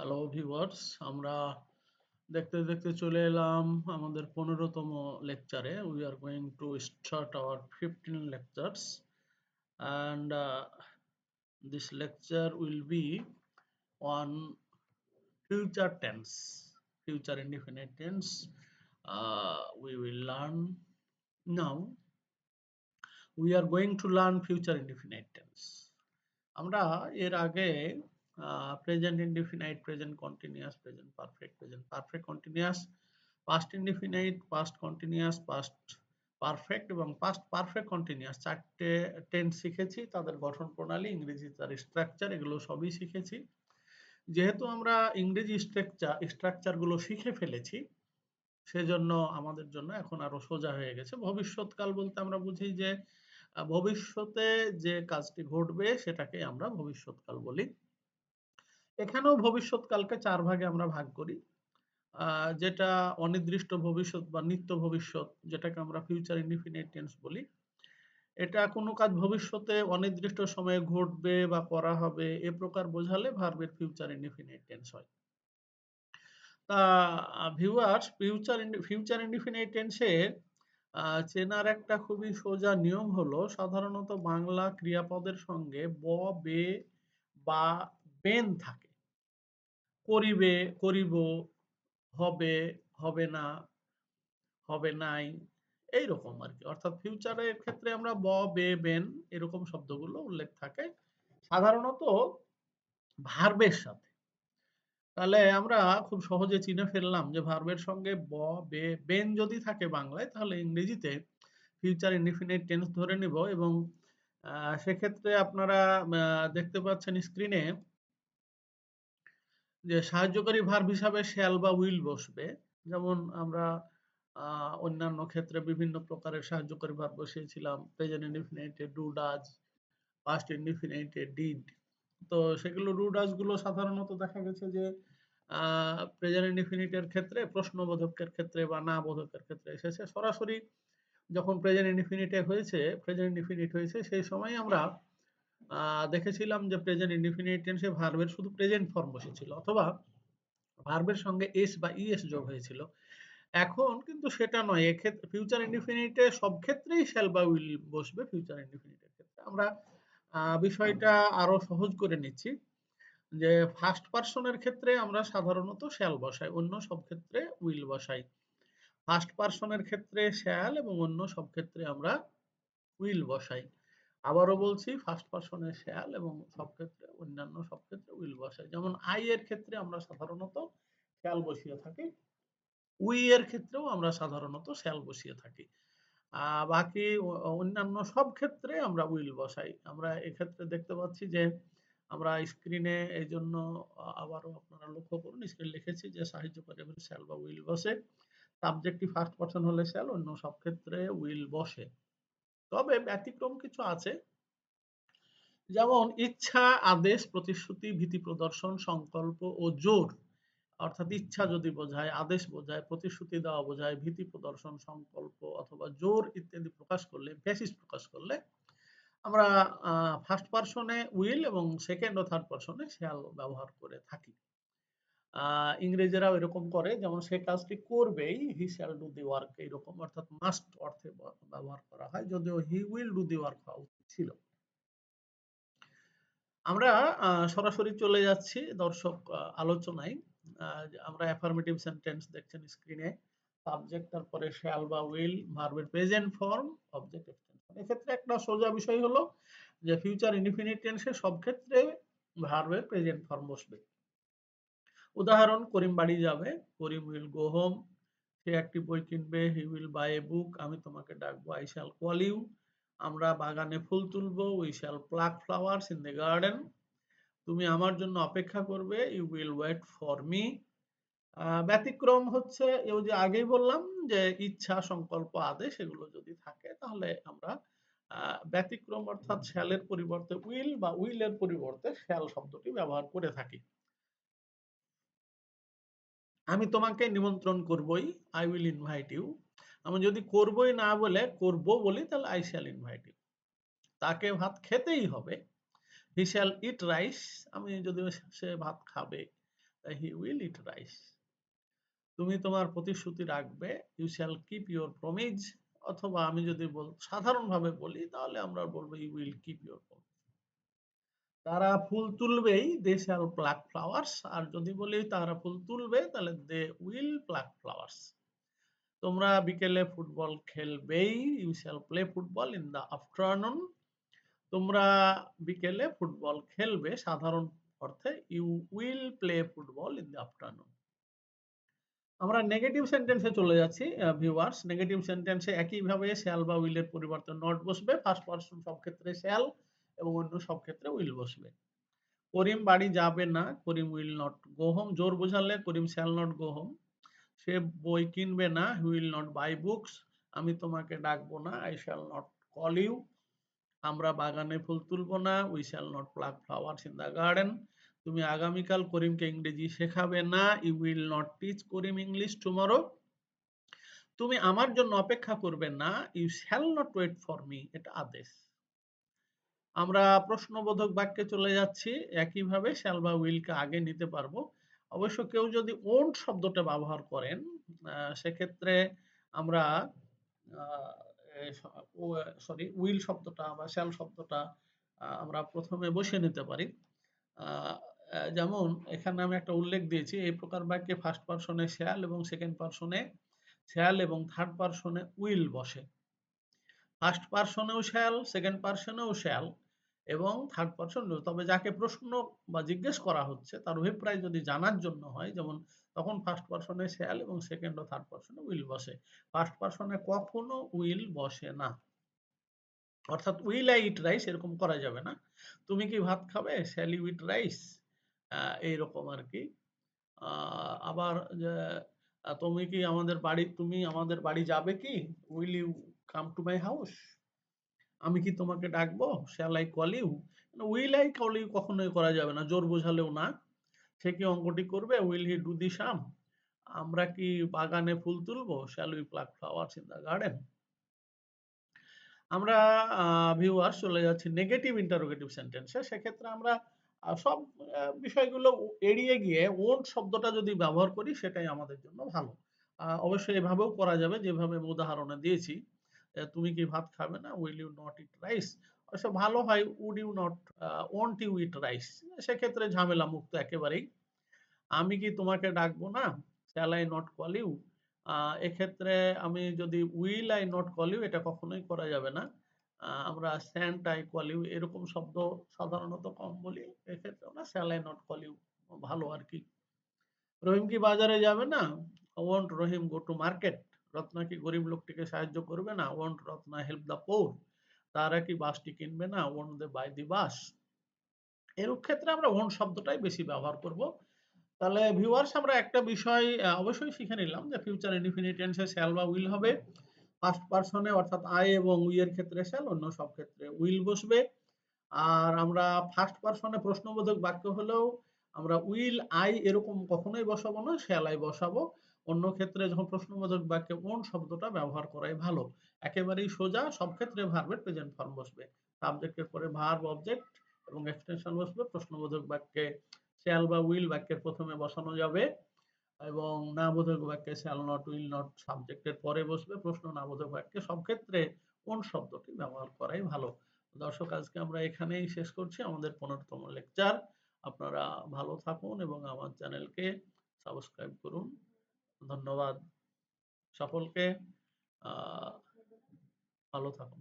Hello viewers, আমরা দেখতে দেখতে চলে এলাম আমাদের 15তম লেকচারে। We are going to start our 15 lectures and this lecture will be on future tense, future indefinite tense. We will learn now. We are going to learn future indefinite tense. আমরা এর আগে present indefinite, present continuous, present perfect, present perfect continuous, past indefinite, past continuous, past perfect এবং past perfect continuous চারটে tense শিখেছি। তাদের গঠন প্রণালী, ইংরেজি তার স্ট্রাকচার, এগুলো সবই শিখেছি। যেহেতু আমরা ইংরেজি স্ট্রাকচারগুলো শিখে ফেলেছি, সেজন্য আমাদের জন্য এখন আরো সোজা হয়ে গেছে। ভবিষ্যৎকাল বলতে আমরা বুঝি যে ভবিষ্যতে যে কাজটি ঘটবে সেটাকে আমরা ভবিষ্যৎকাল বলি। এখানেও ভবিষ্যৎকালকে 4 ভাগে আমরা ভাগ করি। যেটা অনির্দিষ্ট ভবিষ্যৎ বা নিত্য ভবিষ্যৎ, যেটাকে আমরা ফিউচার ইনডিফিনিট টেন্স বলি। এটা কোনো কাজ ভবিষ্যতে অনির্দিষ্ট সময়ে ঘটবে বা করা হবে এ প্রকার বোঝালে ভার্বের ফিউচার ইনডিফিনিট টেন্স হয়। তা ভিউয়ার্স, ফিউচার ইনডিফিনিট টেন্সের চেনার একটা খুবই সোজা নিয়ম হলো, সাধারণত বাংলা ক্রিয়াপদের সঙ্গে ব, বে বা বেন থাকে। করিবে, করিব, হবে, হবে না, হবে নাই, এইরকম আরকি। অর্থাৎ ফিউচারের ক্ষেত্রে আমরা ব, বে, বেন এরকম শব্দগুলো উল্লেখ থাকে সাধারণত ভার্বের সাথে। তাহলে আমরা খুব সহজে চিনে ফেললাম যে ভার্বের সঙ্গে ব, বে, বেন যদি থাকে বাংলায়, তাহলে ইংরেজিতে ফিউচার ইনডিফিনিট টেন্স ধরে নিব। এবং সেক্ষেত্রে আপনারা দেখতে পাচ্ছেন স্ক্রিনে যে সাহায্যকারী ভার্ব হিসাবে শ্যাল বা উইল বসবে। যেমন আমরা অন্যান্য ক্ষেত্রে বিভিন্ন প্রকারের সাহায্যকারী ভার্ব বসিয়েছিলাম। প্রেজেন্ট ইনডিফিনিটে ডু, ডাজ, পাস্ট ইনডিফিনিটে ডিড। তো সেগুলো ডু, ডাজ গুলো সাধারণত দেখা গেছে যে প্রেজেন্ট ইনডিফিনিটের ক্ষেত্রে, প্রশ্নবোধকের ক্ষেত্রে বা না বোধকের ক্ষেত্রে এসেছে। সরাসরি যখন প্রেজেন্ট ইনডিফিনিট হয়েছে সেই সময় আমরা দেখেছিলাম যে প্রেজেন্ট ইনডিফিনিট টেন্সে ভার্বের শুধু প্রেজেন্ট ফর্ম বসেছিল, অথবা ভার্বের সঙ্গে এস বা ইএস যোগ হয়েছিল। এখন কিন্তু সেটা নয়। এক্ষেত্রে ফিউচার ইনডিফিনিটে সব ক্ষেত্রেই শ্যাল বা উইল বসবে। ফিউচার ইনডিফিনিটের ক্ষেত্রে আমরা বিষয়টা আরো সহজ করে নিচ্ছি যে ফার্স্ট পারসনের ক্ষেত্রে আমরা সাধারণত শ্যাল বসাই, অন্য সব ক্ষেত্রে উইল বসাই। ফার্স্ট পারসনের ক্ষেত্রে শ্যাল এবং অন্য সব ক্ষেত্রে আমরা উইল বসাই। আবারও বলছি, ফার্স্ট পারসনে শ্যাল এবং সব ক্ষেত্রে, অন্যান্য সব ক্ষেত্রে উইল বসাই। যেমন আই এর ক্ষেত্রে আমরা সাধারণত শ্যাল বসিয়ে থাকি, উই এর ক্ষেত্রেও আমরা সাধারণত শ্যাল বসিয়ে থাকি। বাকি অন্যান্য সব ক্ষেত্রে আমরা উইল বসাই। আমরা এক্ষেত্রে দেখতে পাচ্ছি যে আমরা স্ক্রিনে, এই জন্য আবারও আপনারা লক্ষ্য করুন, স্ক্রিনে লিখেছি যে সাহায্যকারী হলে শ্যাল বা উইল বসে, সাবজেক্টিভ ফার্স্ট পারসন হলে শ্যাল, অন্য সব ক্ষেত্রে উইল বসে। তবে ব্যতিক্রম কিছু আছে, যেমন ইচ্ছা, আদেশ, প্রতিশ্রুতি, ভীতি প্রদর্শন, সংকল্প ও জোর। অর্থাৎ ইচ্ছা যদি বোঝায়, আদেশ বোঝায়, প্রতিশ্রুতি দেওয়া বোঝায়, ভীতি প্রদর্শন, সংকল্প অথবা জোর ইত্যাদি প্রকাশ করলে, বেসিস প্রকাশ করলে আমরা ফার্স্ট পারসনে উইল এবং সেকেন্ড ও থার্ড পারসনে শ্যাল ব্যবহার করে থাকি। ইংরেজেরাও এরকম করে, যেমন সে কাজটি করবেই, he shall do the work, এইরকম। অর্থাৎ মাস্ট অর্থে ব্যবহার করা হয়, যদিও he will do the work হওয়া উচিত ছিল। আমরা সরাসরি চলে যাচ্ছি দর্শক আলোচনায়। আমরা অ্যাফার্মেটিভ সেন্টেন্স দেখছেন স্ক্রিনে। সাবজেক্ট, তারপরে শ্যাল বা উইল, ভার্বের প্রেজেন্ট ফর্ম, অবজেক্ট এক্সটেনশন। এক্ষেত্রে একটা সোজা বিষয় হলো যে ফিউচার ইনডিফিনিট টেন্সে সব ক্ষেত্রে ভার্বের প্রেজেন্ট ফর্ম বসবে। উদাহরণ, করিম বাড়ি যাবে, করিম উইল গো হোম। সে একটি বই কিনবে, হি উইল বাই এ বুক। আমি তোমাকে ডাকবো, আই শ্যাল কল ইউ। আমরা বাগানে ফুল তুলবো, we shall pluck flowers in the garden. তুমি আমার জন্য অপেক্ষা করবে, you will wait for me. ব্যতিক্রম হচ্ছে এই যে আগেই বললাম যে ইচ্ছা, সংকল্প, আদেশ এগুলো যদি থাকে, তাহলে আমরা ব্যতিক্রম অর্থাৎ শ্যালের পরিবর্তে উইল বা উইলের পরিবর্তে শ্যাল শব্দটি ব্যবহার করে থাকি। আমি তোমাকে নিমন্ত্রণ করবই, আই উইল ইনভাইট ইউ। আমি যদি করবই না বলে করব বলি, তাহলে আই শ্যাল ইনভাইট ইউ। তাকে ভাত খেতেই হবে, হি শ্যাল ইট রাইস। আমি যদি, সে ভাত খাবে, হি উইল ইট রাইস। তুমি তোমার প্রতিশ্রুতি রাখবে, you shall keep your promise. অথবা আমি যদি সাধারণভাবে বলি তাহলে আমরা বলবো you will keep your promise. তারা ফুল তুলবেই, দে শ্যাল প্লাক ফ্লাওয়ার্স। আর যদি বলি তারা ফুল তুলবে তাহলে দে উইল প্লাক ফ্লাওয়ার্স। তোমরা বিকেলে ফুটবল খেলবেই, you shall play football in the afternoon. তোমরা বিকেলে ফুটবল খেলবে, সাধারণ অর্থে you will play football in the afternoon. আমরা নেগেটিভ সেন্টেন্সে চলে যাচ্ছি ভিউয়ার্স। নেগেটিভ সেন্টেন্সে একইভাবে শ্যাল বা উইলের পরিবর্তে নট বসবে। ফার্স্ট পারসন সব ক্ষেত্রে শ্যাল এবং অন্য সব ক্ষেত্রে উইল বসবে। করিম বাড়ি যাবে না, Karim will not go home. জোর বোঝালে Karim shall not go home. সে বই কিনবে না, he will not buy books. আমি তোমাকে ডাকবো না, I shall not call you. আমরা বাগানে ফুল তুলবো না, we shall not pluck flowers in the garden. তুমি আগামীকাল করিমকে ইংরেজি শেখাবে না, you will not teach Karim English tomorrow. তুমি আমার জন্য অপেক্ষা করবে না, you shall not wait for me. এটা আদেশ। আমরা প্রশ্নবোধক বাক্যে চলে যাচ্ছি। একইভাবে শ্যাল বা উইলকে আগে নিতে পারবো। অবশ্য কেউ যদি ওন্ট শব্দটা ব্যবহার করেন সেক্ষেত্রে আমরা সরি উইল শব্দটা বা শ্যাল শব্দটা আমরা প্রথমে বসিয়ে নিতে পারি। যেমন এখানে আমি একটা উল্লেখ দিয়েছি, এই প্রকার বাক্যে ফার্স্ট পারসনে শ্যাল এবং সেকেন্ড পারসনে শ্যাল এবং থার্ড পারসনে উইল বসে। ফার্স্ট পারসনেও শ্যাল, সেকেন্ড পারসনেও শ্যাল এবং থার্ড পারসন। তবে যাকে প্রশ্ন বা জিজ্ঞেস করা হচ্ছে তার অভিপ্রায় যদি জানার জন্য হয়, যেমন তখন ফার্স্ট পারসনে শ্যাল এবং সেকেন্ড ও থার্ড পারসনে উইল বসে। ফার্স্ট পারসনে কখনো উইল বসে না। অর্থাৎ উইল আই ইট রাইস এরকম করা যাবে না। তুমি কি ভাত খাবে, শ্যাল ইউ ইট রাইস, এইরকম আর কি। আবার তুমি আমাদের বাড়ি যাবে কি, will you come to my house. আমি কি তোমাকে ডাকবো, shall I call you. Will I call you কখনোই করা যাবে না, জোর বোঝালেও না। সে কি অঙ্কটি করবে, উইল হি ডু দি সাম। আমরা কি বাগানে ফুল তুলবো, shall we pluck flowers in the garden. আমরা ভিউয়ার্স চলে যাচ্ছি নেগেটিভ ইন্টারোগেটিভ সেন্টেন্সে। সেক্ষেত্রে আমরা সব বিষয়গুলো এড়িয়ে গিয়ে ওন্ট শব্দটা যদি ব্যবহার করি সেটাই আমাদের জন্য ভালো। অবশ্যই এভাবেও করা যাবে যেভাবে আমি উদাহরণে দিয়েছি। তুমি কি ভাত খাবে না, will you not eat rice. অবশ্য ভালো হয় would you not, won't you eat rice. সেক্ষেত্রে ঝামেলা মুক্ত একেবারেই। আমি কি তোমাকে ডাকবো না, shall I not call you. এক্ষেত্রে আমি যদি will I not call you এটা কখনোই করা যাবে না। আমরা স্যান্ট আই কল ইউ এরকম শব্দ সাধারণত কম বলি। এক্ষেত্রে আমরা shall I not call you ভালো আর কি। রহিম কি বাজারে যাবে না, won't Rahim go to market. Ratna কি গরিব লোকটিকে সাহায্য করবে না, won't Ratna help the poor. তারা কি বাসটি কিনবে না, ওয়ন্ট দে বাই দি বাস। এরূপ ক্ষেত্রে আমরা ওন্ট শব্দটাই বেশি ব্যবহার করব। তাহলে ভিউয়ার্স আমরা একটা বিষয় অবশ্যই শিখে নিলাম যে ফিউচার ইনডিফিনিট টেন্সে শ্যাল বা উইল হবে। ফার্স্ট পারসনে অর্থাৎ আই এবং উই এর ক্ষেত্রে শ্যাল, অন্য সব ক্ষেত্রে উইল বসবে। আর আমরা ফার্স্ট পারসনে প্রশ্নবোধক বাক্য হলেও আমরা উইল আই এরকম কখনোই বসাবো না, শ্যাল আই বসাবো। অন্য ক্ষেত্রে যখন প্রশ্নবোধক বাক্যে ওন শব্দটা ব্যবহার করাই ভালো। একেবারেই সোজা, সব ক্ষেত্রে ভার্বের প্রেজেন্ট ফর্ম বসবে। সাবজেক্টের পরে ভার্ব, অবজেক্ট এবং এক্সটেনশন বসবে। প্রশ্নবোধক বাক্যে শ্যাল বা উইল বাক্যের প্রথমে বসানো যাবে এবং নাবোধক বাক্যে শ্যাল নট, উইল নট সাবজেক্টের পরে বসবে। প্রশ্ন নাবোধক বাক্যে সব ক্ষেত্রে কোন শব্দটি ব্যবহার করাই ভালো। দর্শক আজকে আমরা এখানেই শেষ করছি আমাদের 15তম লেকচার। আপনারা ভালো থাকুন এবং আমার চ্যানেলকে সাবস্ক্রাইব করুন। ধন্যবাদ সকলকে। ভালো থাকুন।